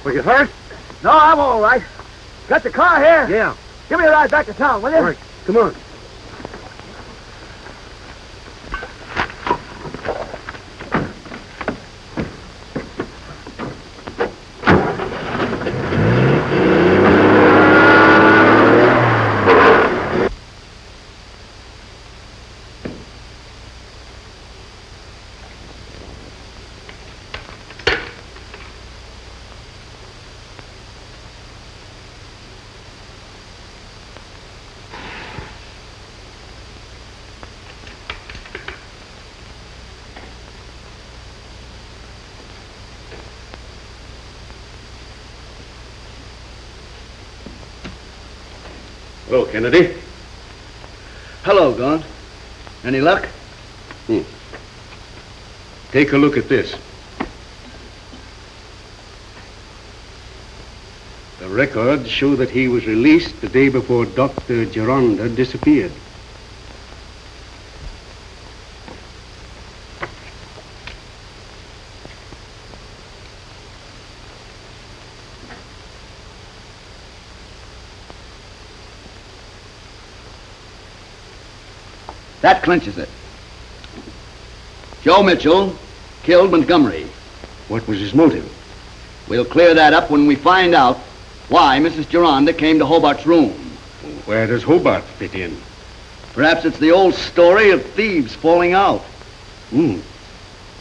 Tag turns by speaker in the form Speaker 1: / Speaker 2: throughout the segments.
Speaker 1: Were you hurt?
Speaker 2: No, I'm all right. Got the car here?
Speaker 1: Yeah.
Speaker 2: Give me a ride back to town, will you?
Speaker 1: All right, come on. Hello, Kennedy.
Speaker 3: Hello, Gaunt. Any luck?
Speaker 1: Take a look at this. The records show that he was released the day before Dr. Geronda disappeared.
Speaker 3: That clinches it. Joe Mitchell killed Montgomery.
Speaker 1: What was his motive?
Speaker 3: We'll clear that up when we find out why Mrs. Geronda came to Hobart's room.
Speaker 1: Where does Hobart fit in?
Speaker 3: Perhaps it's the old story of thieves falling out.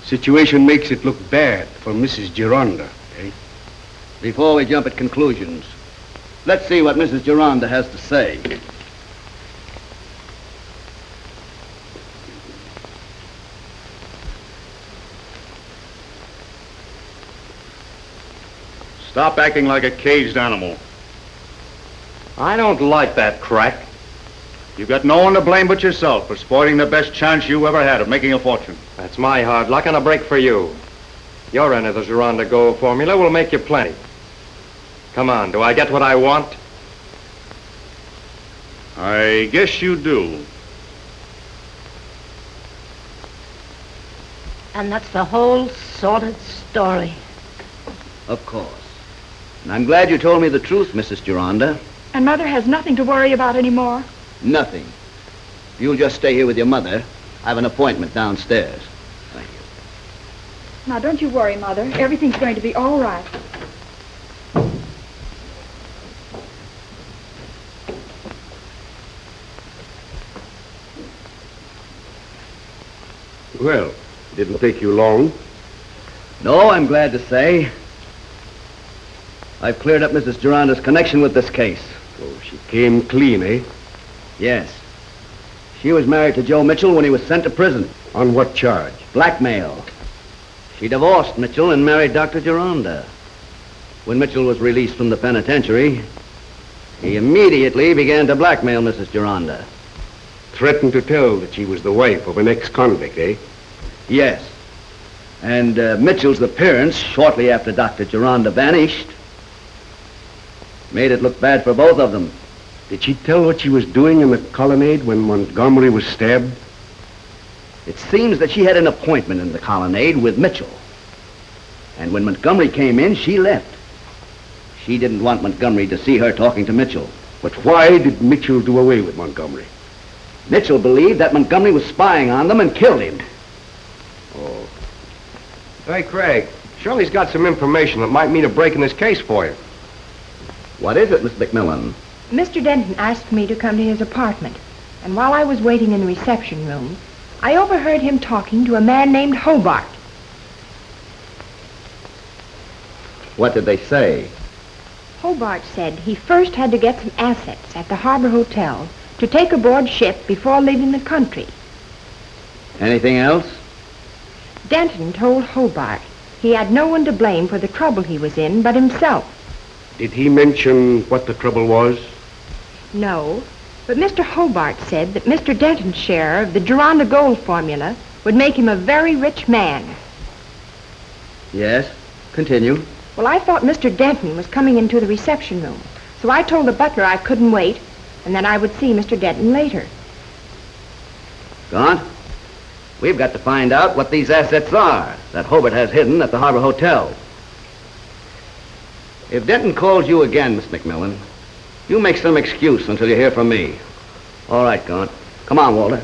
Speaker 1: Situation makes it look bad for Mrs. Geronda, eh?
Speaker 3: Before we jump at conclusions, let's see what Mrs. Geronda has to say.
Speaker 4: Stop acting like a caged animal.
Speaker 5: I don't like that crack.
Speaker 4: You've got no one to blame but yourself for spoiling the best chance you ever had of making a fortune.
Speaker 5: That's my hard luck and a break for you. Your end of the Geronda Gold formula will make you plenty. Come on, do I get what I want?
Speaker 4: I guess you do.
Speaker 6: And that's the whole sordid story.
Speaker 3: Of course. And I'm glad you told me the truth, Mrs. Geronda.
Speaker 7: And Mother has nothing to worry about anymore.
Speaker 3: Nothing. If you'll just stay here with your mother, I have an appointment downstairs. Thank you.
Speaker 7: Now, don't you worry, Mother. Everything's going to be all right.
Speaker 1: Well, didn't take you long.
Speaker 3: No, I'm glad to say. I've cleared up Mrs. Geronda's connection with this case.
Speaker 1: Oh, she came clean, eh?
Speaker 3: Yes. She was married to Joe Mitchell when he was sent to prison.
Speaker 1: On what charge?
Speaker 3: Blackmail. She divorced Mitchell and married Dr. Geronda. When Mitchell was released from the penitentiary, he immediately began to blackmail Mrs. Geronda.
Speaker 1: Threatened to tell that she was the wife of an ex-convict, eh?
Speaker 3: Yes. And Mitchell's appearance shortly after Dr. Geronda vanished made it look bad for both of them.
Speaker 1: Did she tell what she was doing in the colonnade when Montgomery was stabbed?
Speaker 3: It seems that she had an appointment in the colonnade with Mitchell. And when Montgomery came in, she left. She didn't want Montgomery to see her talking to Mitchell.
Speaker 1: But why did Mitchell do away with Montgomery?
Speaker 3: Mitchell believed that Montgomery was spying on them and killed him.
Speaker 5: Oh. Hey, Craig, Shirley's got some information that might mean a break in this case for you.
Speaker 3: What is it, Miss McMillan?
Speaker 7: Mr. Denton asked me to come to his apartment. And while I was waiting in the reception room, I overheard him talking to a man named Hobart.
Speaker 3: What did they say?
Speaker 7: Hobart said he first had to get some assets at the Harbor Hotel to take aboard ship before leaving the country.
Speaker 3: Anything else?
Speaker 7: Denton told Hobart he had no one to blame for the trouble he was in but himself.
Speaker 1: Did he mention what the trouble was?
Speaker 7: No, but Mr. Hobart said that Mr. Denton's share of the Geronda Gold formula would make him a very rich man.
Speaker 3: Yes, continue.
Speaker 7: Well, I thought Mr. Denton was coming into the reception room, so I told the butler I couldn't wait, and that I would see Mr. Denton later.
Speaker 3: Gaunt, we've got to find out what these assets are that Hobart has hidden at the Harbor Hotel. If Denton calls you again, Miss McMillan, you make some excuse until you hear from me. All right, Gaunt. Come on, Walter.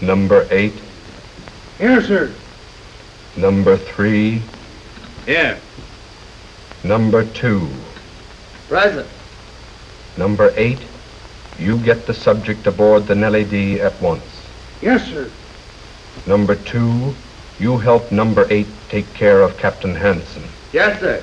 Speaker 8: Number 8.
Speaker 2: Here, sir.
Speaker 8: Number 3.
Speaker 3: Here.
Speaker 8: Number 2.
Speaker 2: Present.
Speaker 8: Number 8. You get the subject aboard the Nellie D at once.
Speaker 2: Yes, sir.
Speaker 8: Number 2. You help number 8 take care of Captain Hansen.
Speaker 2: Yes, sir.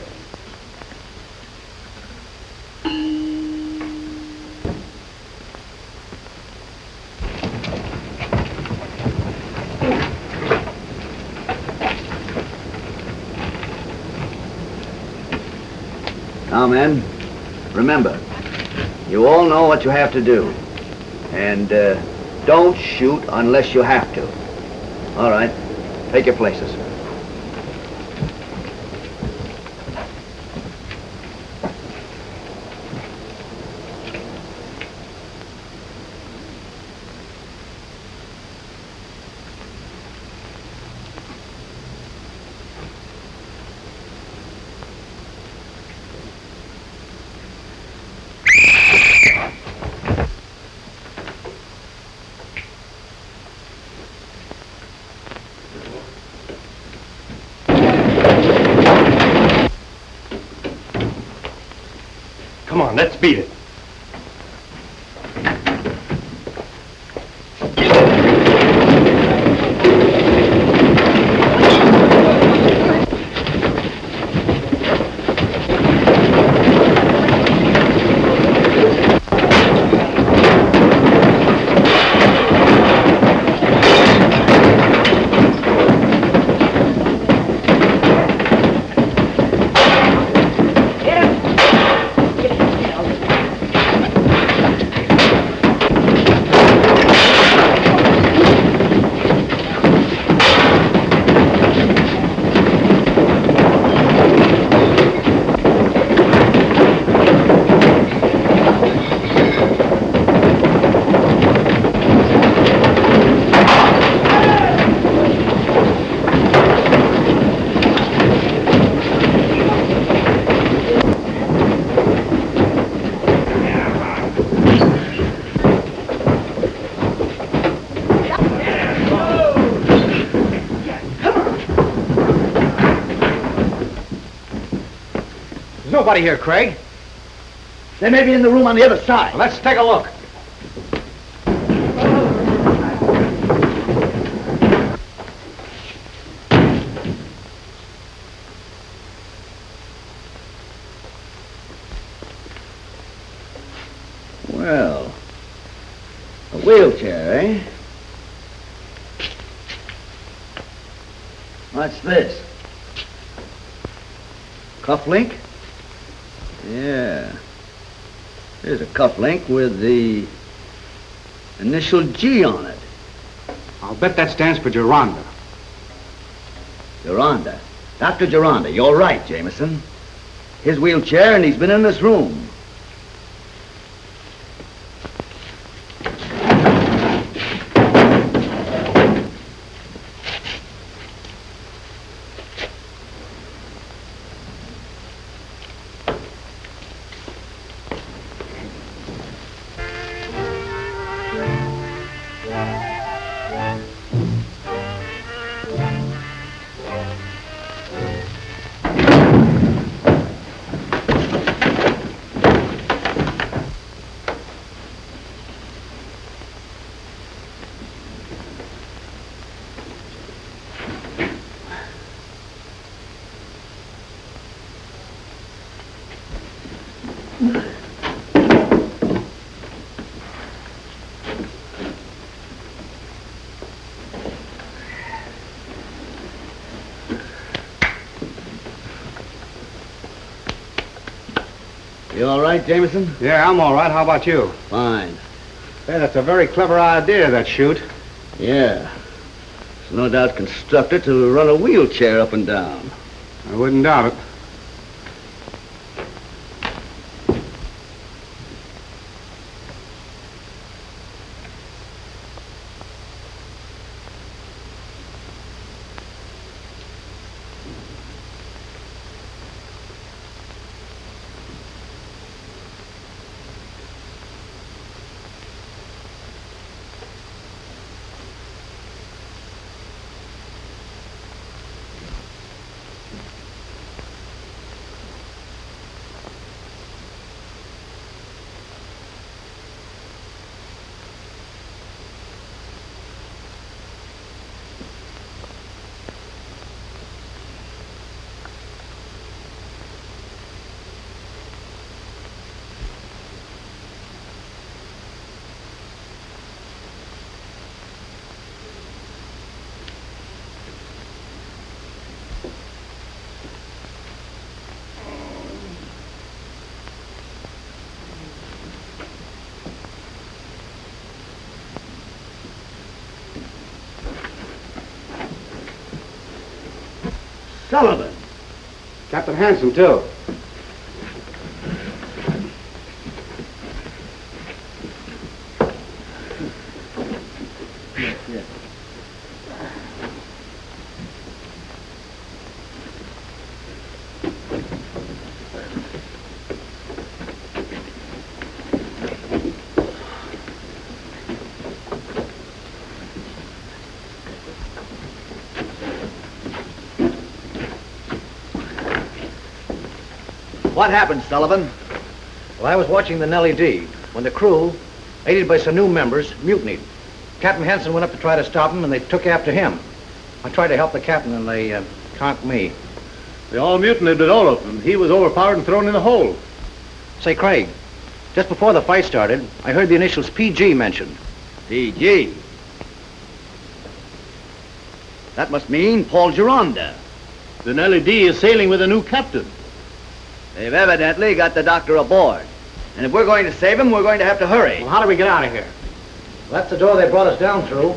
Speaker 3: Now, men, remember, you all know what you have to do. And don't shoot unless you have to. All right, take your places.
Speaker 5: Come on, let's beat it.
Speaker 2: Nobody here, Craig. They may be in the room on the other side.
Speaker 5: Let's take a look.
Speaker 3: Well, a wheelchair, eh? What's this? Cufflink? Yeah. Here's a cufflink with the initial G on it.
Speaker 1: I'll bet that stands for Geronda.
Speaker 3: Geronda. Dr. Geronda. You're right, Jameson. His wheelchair, and he's been in this room. You all right, Jameson?
Speaker 1: Yeah, I'm all right. How about you?
Speaker 3: Fine.
Speaker 1: Hey, that's a very clever idea, that chute.
Speaker 3: Yeah. It's no doubt constructed to run a wheelchair up and down.
Speaker 1: I wouldn't doubt it.
Speaker 2: Sullivan.
Speaker 1: Captain Hanson, too.
Speaker 3: What happened, Sullivan?
Speaker 2: Well, I was watching the Nellie D when the crew, aided by some new members, mutinied. Captain Hanson went up to try to stop them, and they took after him. I tried to help the captain, and they conked me.
Speaker 4: They all mutinied, but all of them. He was overpowered and thrown in the hole.
Speaker 2: Say, Craig, just before the fight started, I heard the initials PG mentioned.
Speaker 3: PG. That must mean Paul Gironda.
Speaker 4: The Nellie D is sailing with a new captain.
Speaker 3: They've evidently got the doctor aboard. And if we're going to save him, we're going to have to hurry.
Speaker 2: Well, how do we get out of here? Well, that's the door they brought us down through.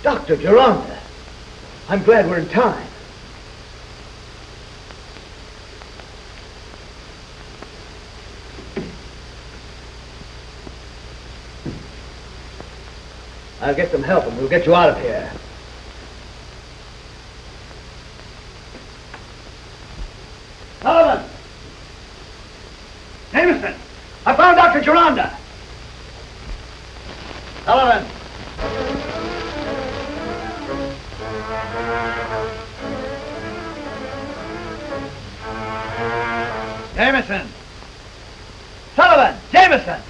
Speaker 2: Dr. Gironda, I'm glad we're in time. I'll get some help and we'll get you out of here. Sullivan! Jameson! I found Dr. Gironda! Sullivan! Jameson! Sullivan! Jameson!